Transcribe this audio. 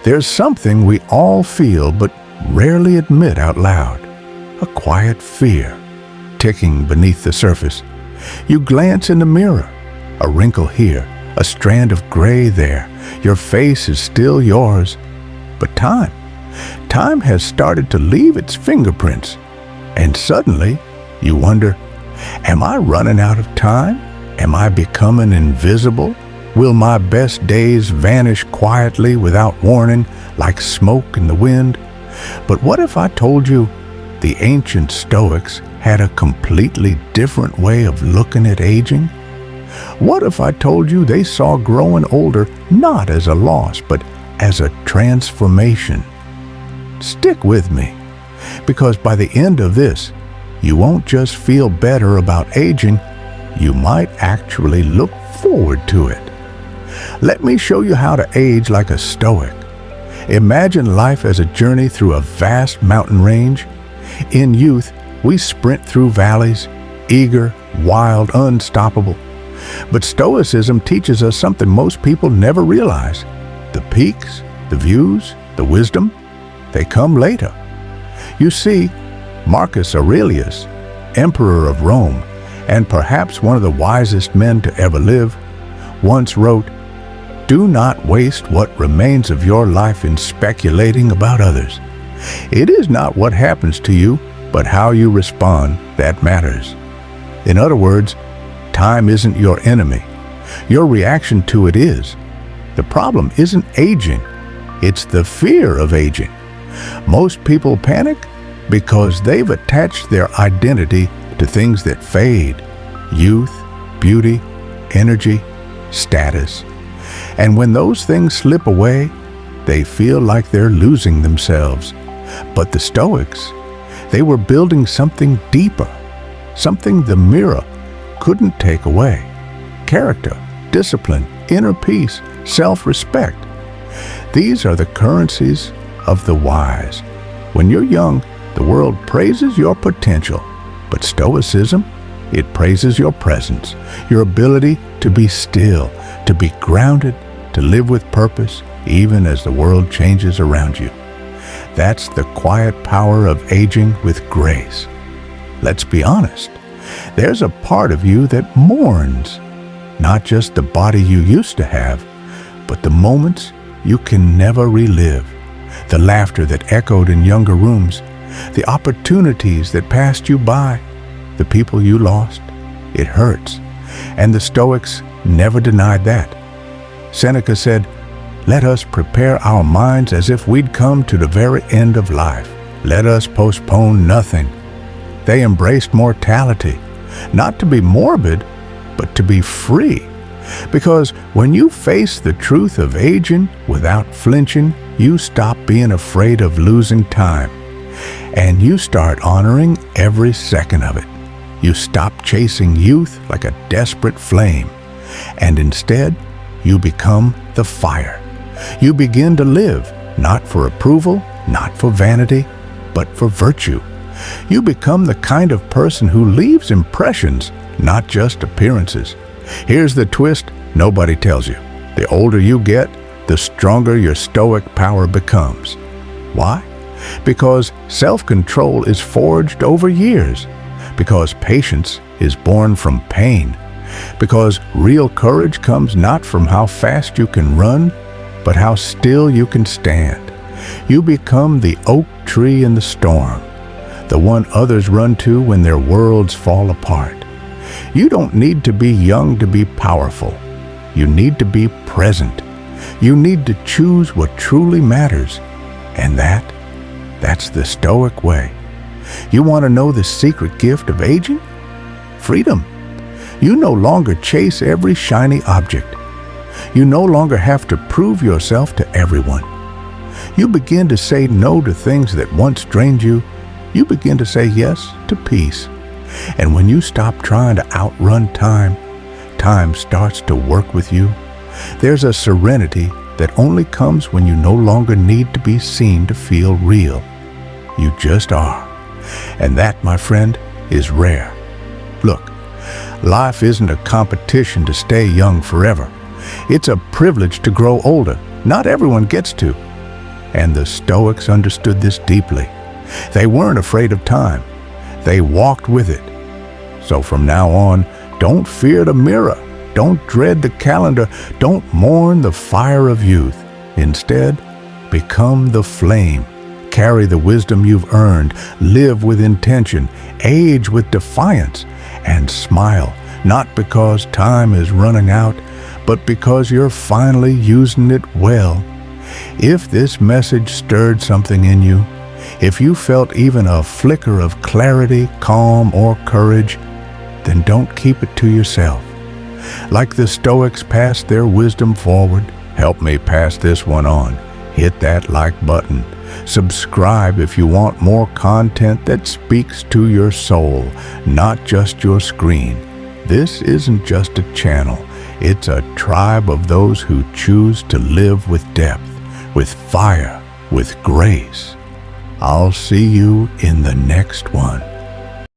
There's something we all feel but rarely admit out loud. A quiet fear ticking beneath the surface. You glance in the mirror. A wrinkle here, a strand of gray there. Your face is still yours. But time has started to leave its fingerprints. And suddenly, you wonder, am I running out of time? Am I becoming invisible? Will my best days vanish quietly without warning, like smoke in the wind? But what if I told you the ancient Stoics had a completely different way of looking at aging? What if I told you they saw growing older not as a loss, but as a transformation? Stick with me, because by the end of this, you won't just feel better about aging, you might actually look forward to it. Let me show you how to age like a Stoic. Imagine life as a journey through a vast mountain range. In youth, we sprint through valleys, eager, wild, unstoppable. But Stoicism teaches us something most people never realize. The peaks, the views, the wisdom, they come later. You see, Marcus Aurelius, Emperor of Rome, and perhaps one of the wisest men to ever live, once wrote, "Do not waste what remains of your life in speculating about others. It is not what happens to you, but how you respond that matters." In other words, time isn't your enemy. Your reaction to it is. The problem isn't aging, it's the fear of aging. Most people panic because they've attached their identity to things that fade: youth, beauty, energy, status. And when those things slip away, they feel like they're losing themselves. But the Stoics, they were building something deeper, something the mirror couldn't take away. Character, discipline, inner peace, self-respect. These are the currencies of the wise. When you're young, the world praises your potential, but Stoicism, it praises your presence, your ability to be still, to be grounded, to live with purpose, even as the world changes around you. That's the quiet power of aging with grace. Let's be honest. There's a part of you that mourns, not just the body you used to have, but the moments you can never relive, the laughter that echoed in younger rooms, the opportunities that passed you by, the people you lost. It hurts, and the Stoics never denied that. Seneca said, "Let us prepare our minds as if we'd come to the very end of life. Let us postpone nothing." They embraced mortality, not to be morbid, but to be free. Because when you face the truth of aging without flinching, you stop being afraid of losing time. And you start honoring every second of it. You stop chasing youth like a desperate flame. And instead, you become the fire. You begin to live, not for approval, not for vanity, but for virtue. You become the kind of person who leaves impressions, not just appearances. Here's the twist nobody tells you. The older you get, the stronger your Stoic power becomes. Why? Because self-control is forged over years. Because patience is born from pain. Because real courage comes not from how fast you can run, but how still you can stand. You become the oak tree in the storm, the one others run to when their worlds fall apart. You don't need to be young to be powerful. You need to be present. You need to choose what truly matters. And that's the Stoic way. You want to know the secret gift of aging? Freedom. You no longer chase every shiny object. You no longer have to prove yourself to everyone. You begin to say no to things that once drained you. You begin to say yes to peace. And when you stop trying to outrun time, time starts to work with you. There's a serenity that only comes when you no longer need to be seen to feel real. You just are. And that, my friend, is rare. Look, life isn't a competition to stay young forever. It's a privilege to grow older. Not everyone gets to. And the Stoics understood this deeply. They weren't afraid of time. They walked with it. So from now on, don't fear the mirror. Don't dread the calendar. Don't mourn the fire of youth. Instead, become the flame. Carry the wisdom you've earned. Live with intention. Age with defiance. And smile, not because time is running out, but because you're finally using it well. If this message stirred something in you, if you felt even a flicker of clarity, calm, or courage, then don't keep it to yourself. Like the Stoics passed their wisdom forward, help me pass this one on. Hit that like button. Subscribe if you want more content that speaks to your soul, not just your screen. This isn't just a channel. It's a tribe of those who choose to live with depth, with fire, with grace. I'll see you in the next one.